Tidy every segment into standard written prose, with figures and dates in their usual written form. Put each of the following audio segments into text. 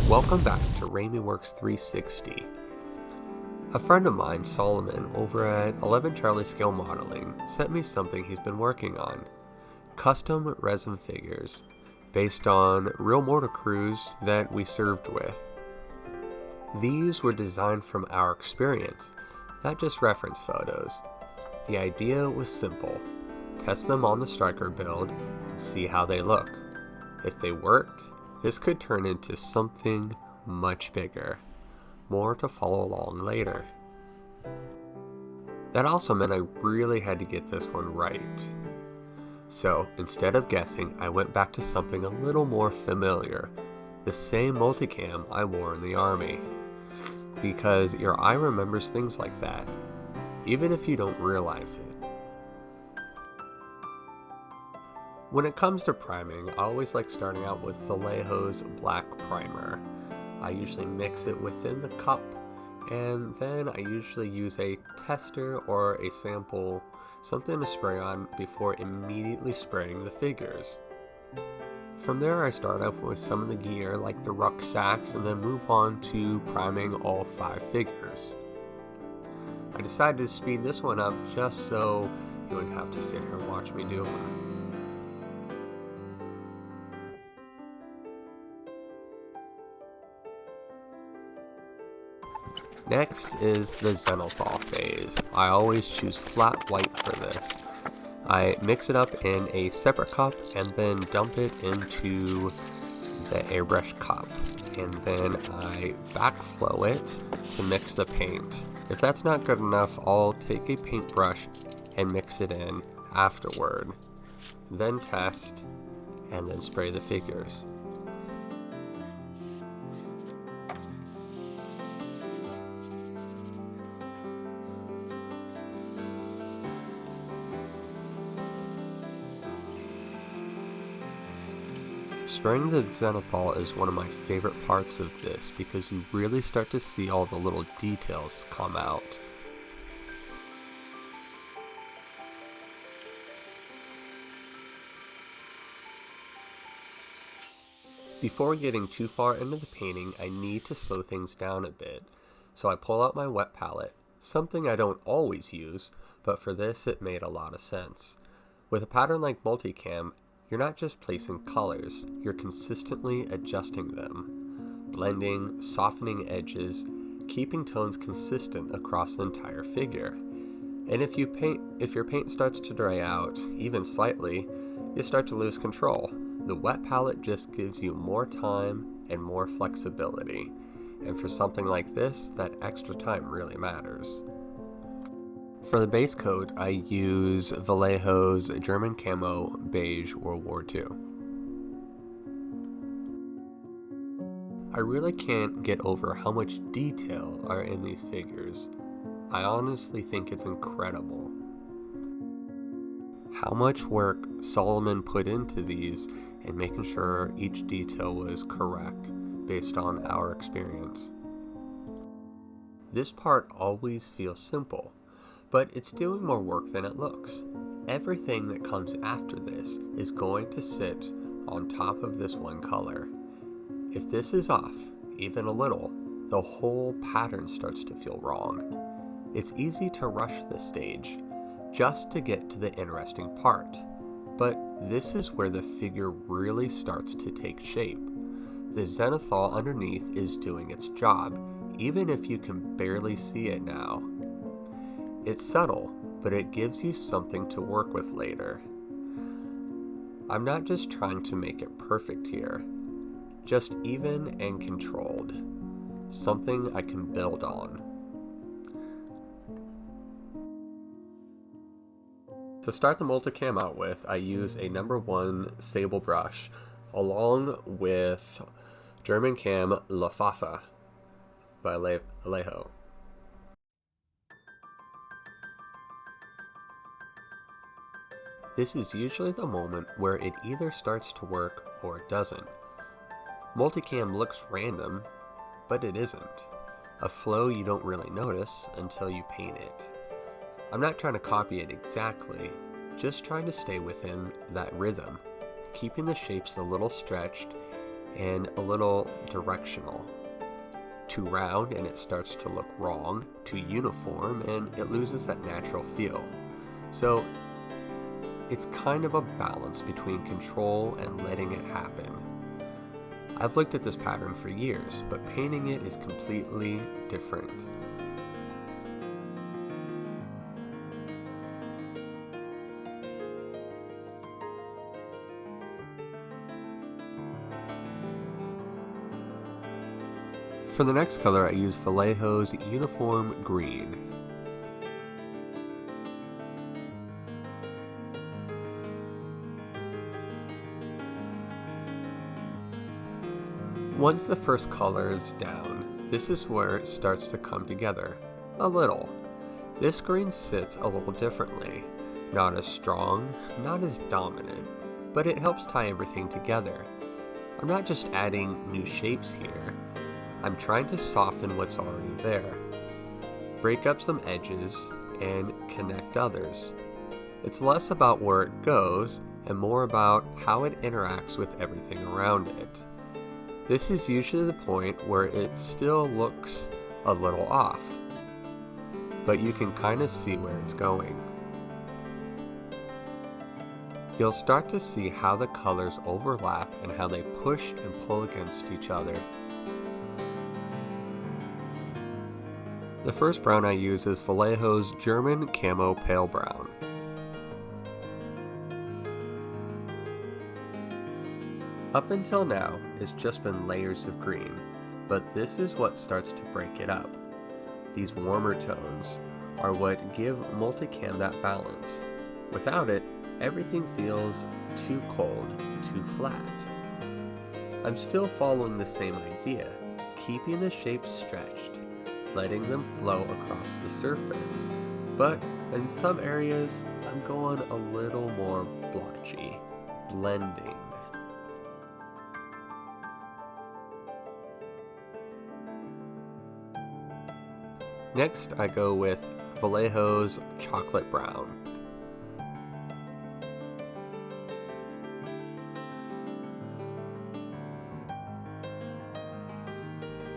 Welcome back to RamyWorks 360. A friend of mine, Solomon, over at 11 Charlie Scale Modeling, sent me something he's been working on. Custom resin figures, based on real mortar crews that we served with. These were designed from our experience, not just reference photos. The idea was simple. Test them on the Stryker build and see how they look. If they worked, this could turn into something much bigger. More to follow along later. That also meant I really had to get this one right. So instead of guessing, I went back to something a little more familiar. The same multicam I wore in the army. Because your eye remembers things like that, even if you don't realize it. When it comes to priming, I always like starting out with Vallejo's black primer. I usually mix it within the cup, and then I usually use a tester or a sample, something to spray on before immediately spraying the figures. From there I start off with some of the gear like the rucksacks and then move on to priming all 5 figures. I decided to speed this one up just so you wouldn't have to sit here and watch me do it. Next is the Zenithal phase. I always choose flat white for this. I mix it up in a separate cup and then dump it into the airbrush cup. And then I backflow it to mix the paint. If that's not good enough, I'll take a paintbrush and mix it in afterward. Then test, and then spray the figures. Spraying the Zenithal is one of my favorite parts of this because you really start to see all the little details come out. Before getting too far into the painting, I need to slow things down a bit. So I pull out my wet palette, something I don't always use, but for this it made a lot of sense. With a pattern like Multicam, you're not just placing colors, you're consistently adjusting them. Blending, softening edges, keeping tones consistent across the entire figure. And if your paint starts to dry out, even slightly, you start to lose control. The wet palette just gives you more time and more flexibility. And for something like this, that extra time really matters. For the base coat, I use Vallejo's German Camo Beige World War II. I really can't get over how much detail are in these figures. I honestly think it's incredible. How much work Solomon put into these and making sure each detail was correct based on our experience. This part always feels simple, but it's doing more work than it looks. Everything that comes after this is going to sit on top of this one color. If this is off, even a little, the whole pattern starts to feel wrong. It's easy to rush this stage, just to get to the interesting part. But this is where the figure really starts to take shape. The Zenithal underneath is doing its job, even if you can barely see it now. It's subtle, but it gives you something to work with later. I'm not just trying to make it perfect here, just even and controlled. Something I can build on. To start the Multicam out with, I use a number 1 sable brush along with German Cam La Fafa by Vallejo. This is usually the moment where it either starts to work or it doesn't. Multicam looks random, but it isn't. A flow you don't really notice until you paint it. I'm not trying to copy it exactly, just trying to stay within that rhythm, keeping the shapes a little stretched and a little directional. Too round and it starts to look wrong, too uniform and it loses that natural feel. So it's kind of a balance between control and letting it happen. I've looked at this pattern for years, but painting it is completely different. For the next color, I use Vallejo's Uniform Green. Once the first color is down, this is where it starts to come together. A little. This green sits a little differently. Not as strong, not as dominant, but it helps tie everything together. I'm not just adding new shapes here. I'm trying to soften what's already there, break up some edges, and connect others. It's less about where it goes and more about how it interacts with everything around it. This is usually the point where it still looks a little off, but you can kind of see where it's going. You'll start to see how the colors overlap and how they push and pull against each other. The first brown I use is Vallejo's German Camo Pale Brown. Up until now, it's just been layers of green, but this is what starts to break it up. These warmer tones are what give Multicam that balance. Without it, everything feels too cold, too flat. I'm still following the same idea, keeping the shapes stretched, letting them flow across the surface, but in some areas, I'm going a little more blotchy, blending. Next, I go with Vallejo's Chocolate Brown.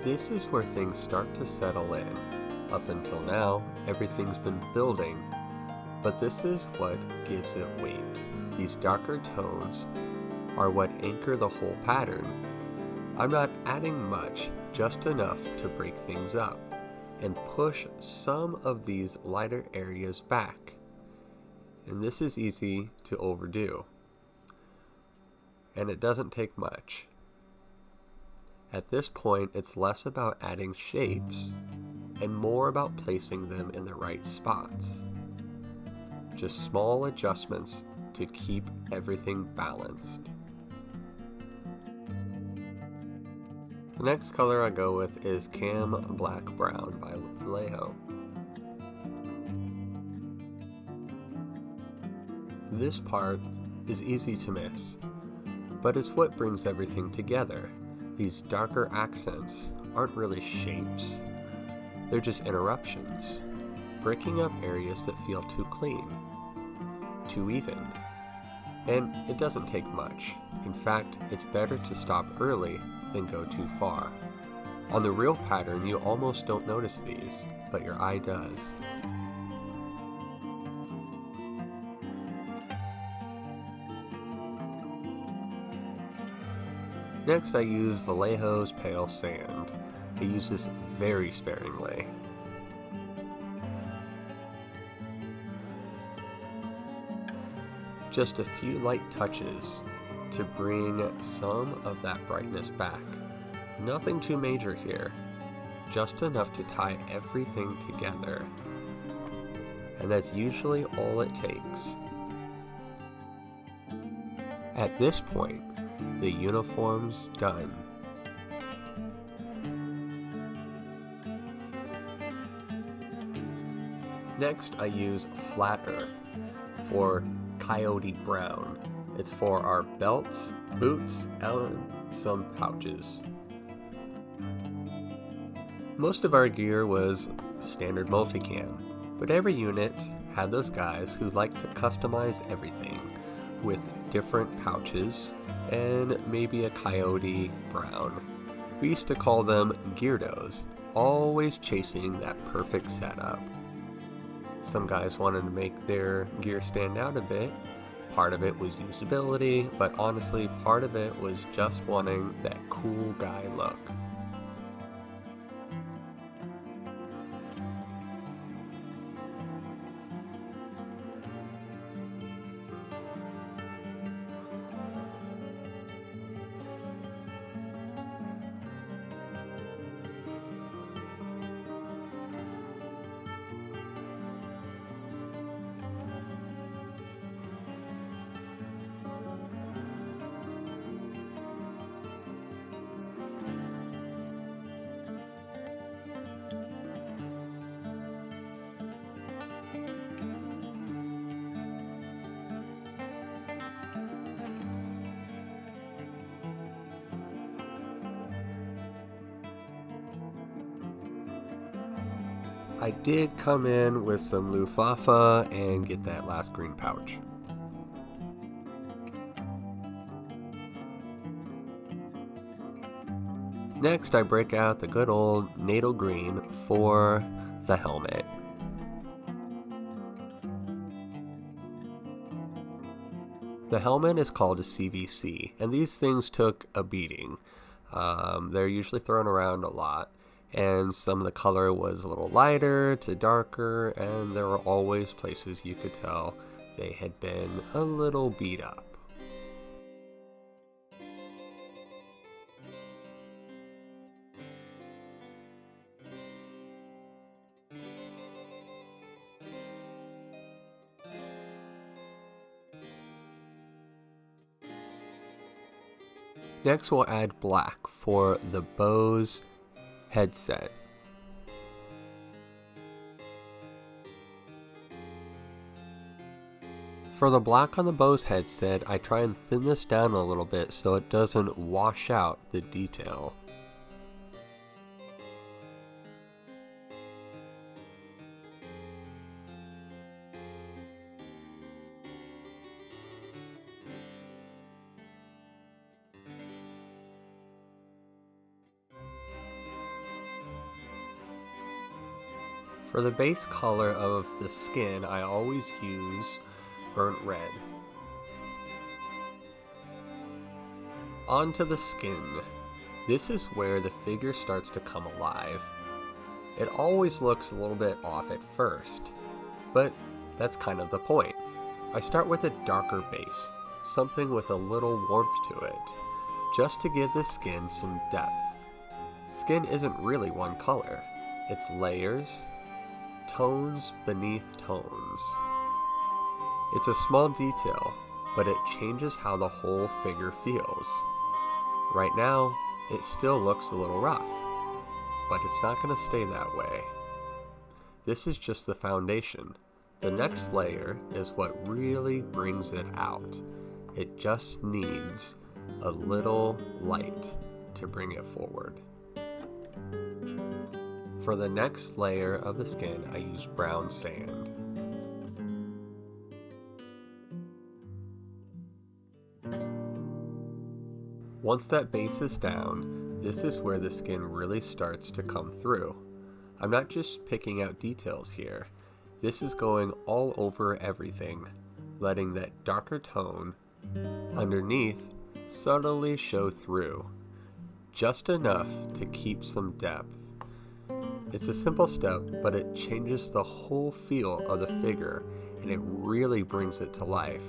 This is where things start to settle in. Up until now, everything's been building, but this is what gives it weight. These darker tones are what anchor the whole pattern. I'm not adding much, just enough to break things up and push some of these lighter areas back. And this is easy to overdo. And it doesn't take much. At this point, it's less about adding shapes and more about placing them in the right spots. Just small adjustments to keep everything balanced. The next color I go with is Cam Black Brown by Vallejo. This part is easy to miss, but it's what brings everything together. These darker accents aren't really shapes, they're just interruptions, breaking up areas that feel too clean, too even. And it doesn't take much. In fact, it's better to stop early than go too far. On the real pattern, you almost don't notice these, but your eye does. Next, I use Vallejo's Pale Sand. I use this very sparingly. Just a few light touches to bring some of that brightness back. Nothing too major here, just enough to tie everything together. And that's usually all it takes. At this point, the uniform's done. Next, I use Flat Earth for Coyote Brown. It's for our belts, boots, and some pouches. Most of our gear was standard Multicam, but every unit had those guys who like to customize everything with different pouches, and maybe a coyote brown. We used to call them Geardos, always chasing that perfect setup. Some guys wanted to make their gear stand out a bit. Part of it was usability, but honestly, part of it was just wanting that cool guy look. I did come in with some lufafa and get that last green pouch. Next, I break out the good old natal green for the helmet. The helmet is called a CVC, and these things took a beating. They're usually thrown around a lot, and some of the color was a little lighter to darker, and there were always places you could tell they had been a little beat up. Next, we'll add black for the Bose headset. For the black on the Bose headset, I try and thin this down a little bit so it doesn't wash out the detail. For the base color of the skin, I always use burnt red. Onto the skin. This is where the figure starts to come alive. It always looks a little bit off at first, but that's kind of the point. I start with a darker base, something with a little warmth to it, just to give the skin some depth. Skin isn't really one color, it's layers, tones beneath tones. It's a small detail, but it changes how the whole figure feels. Right now, it still looks a little rough, but it's not going to stay that way. This is just the foundation. The next layer is what really brings it out. It just needs a little light to bring it forward. For the next layer of the skin, I use brown sand. Once that base is down, this is where the skin really starts to come through. I'm not just picking out details here. This is going all over everything, letting that darker tone underneath subtly show through, just enough to keep some depth. It's a simple step, but it changes the whole feel of the figure, and it really brings it to life.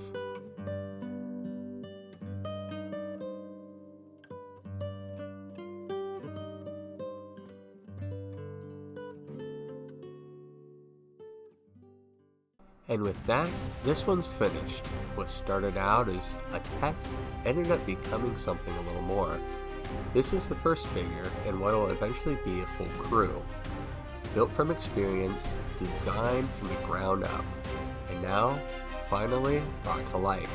And with that, this one's finished. What started out as a test ended up becoming something a little more. This is the first figure and what will eventually be a full crew. Built from experience, designed from the ground up, and now, finally, brought to life.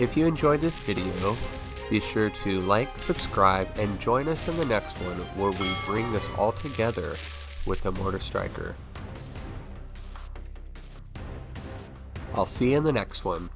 If you enjoyed this video, be sure to like, subscribe, and join us in the next one where we bring this all together with the Mortar Stryker. I'll see you in the next one.